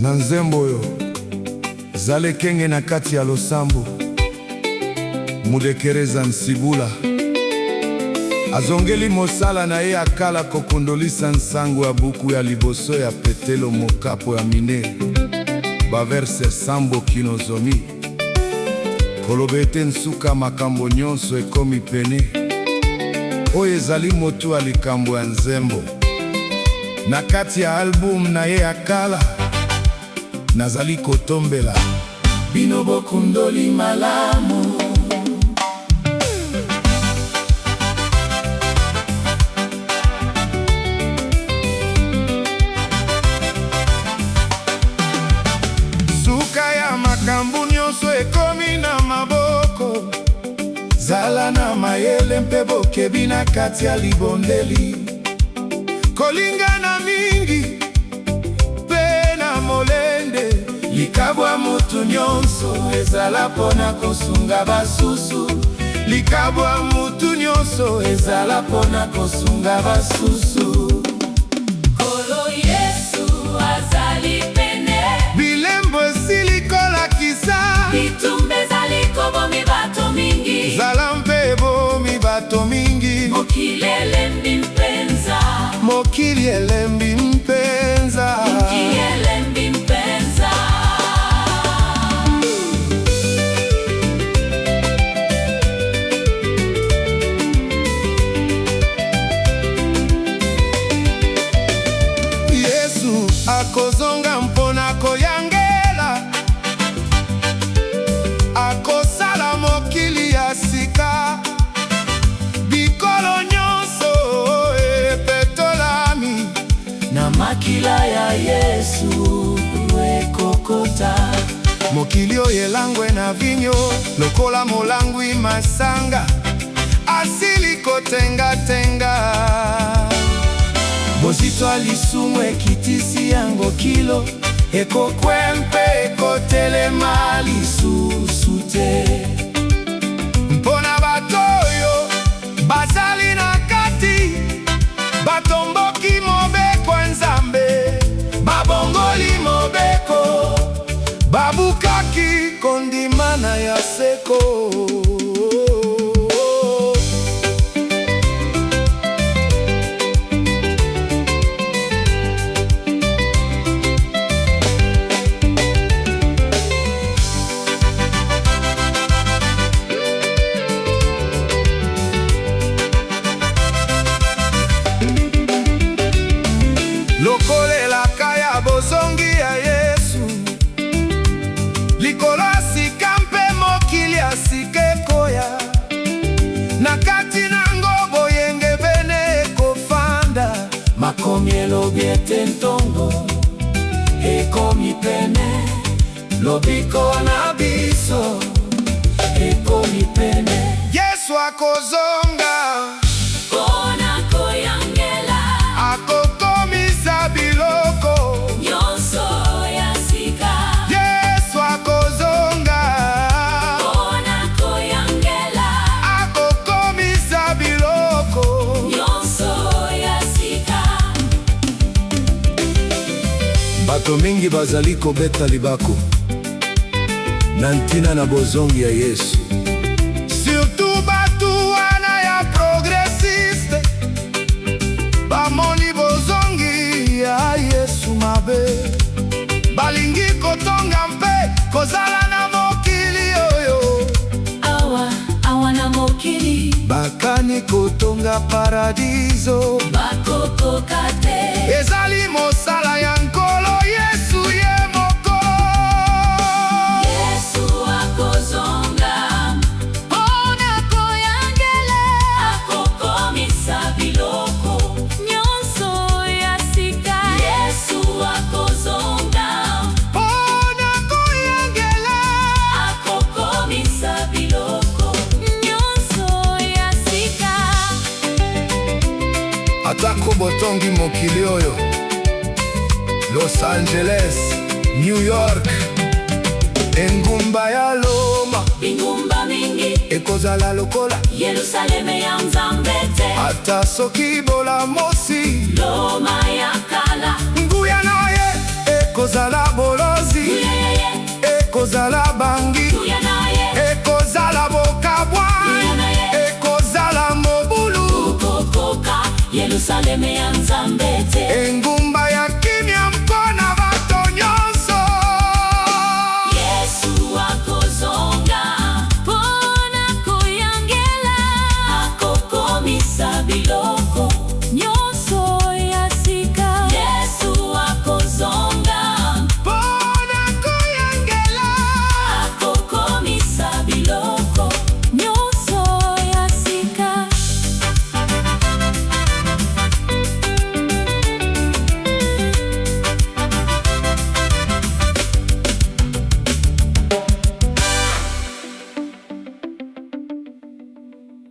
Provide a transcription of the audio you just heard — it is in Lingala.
na nzembo oyo zalekenge na kati ya losambo. Mudekereza Nsibula azongeli mosala na ye akala kokundolisa nsango ya buku ya liboso ya Petelo mokapo ya minene baverse sambo kinozomi koloba ete nsuka makambo nyonso ekomi pene oyo ezali motu ya likambo ya nzembo. Na kati ya album na ye akala nazali kotombela bino bokundoli malamu. Suka ya makambo nyonso ekomi na maboko, zala na mayele mpe bokebi na kati ya libondeli. Kolingana mingi pe na molende, likabwa mutu nyonso ezala pona kosunga basusu. Likabwa mutu nyonso ezala pona kosunga basusu. Kolo Yesu azali pene, bilembo esilikola kisa, bitumbe ezali kobomi bato mingi, zala mpe bomi bato mingi. mokili elembi mpenza, mokili elembi mpenza, mokili elembi mpenza. Yesu akozonga mpona koyangela, akosala mokili ya sika. Bikolo nyonso epetolami Na makila ya Yesu ekokota, mokili oyo elangwe na vinyo lokola molangwi masanga asili kotenga-tenga. Bozitwa lisumu ekitisi yango kilo, ekokwempe ekotelema lisusu te. Mpona bato oyo bazali na kati, batomboki mobeko Nzambe, babongoli mobeko, babukaki kondimana ya seko. Lokolelaka ya bozongi ya Yesu, likolo ya sika mpe mokili ya sika ekoya. Na kati nango boyenge bene ekofanda, makomi elobi ete ntongo ekomi pene, lobiko na biso ekomi pene. Yesu akozonga Pona koyangela akokomisa biloko. nyonso ya sika, Yesu akozonga pona koyangela akokomisa biloko. nyonso ya sika. Bato mingi bazali kobeta libako na ntina na bozongi ya Yesu, surtout batu wana ya progressiste. Bamoni bozongi ya Yesu mabe, balingi kotonga mpe kozala na mokili oyo. Awa na mokili Bakani kotonga paradiso, bakokoka te. ezali mosala ya nkolo Yesu ye moko. Yesu akozonga pona koyangela, akokomisa biloko nyonso ya sika. Yesu akozonga Pona koyangela akokomisa biloko nyonso ya sika. atako botongi mokili oyo, Los Angeles, New York, engumba ya Loma, bingumba mingi ekozala lokola Yerusaleme ya Nzambe te. ata soki bolamosi Loma ya kala nguya na ye ekozala bolo Yerusaleme ya Nzambe te. engumba ya kimia mpona bato nyonso. Yesu akozonga mpona koyangela, akokomisa biloko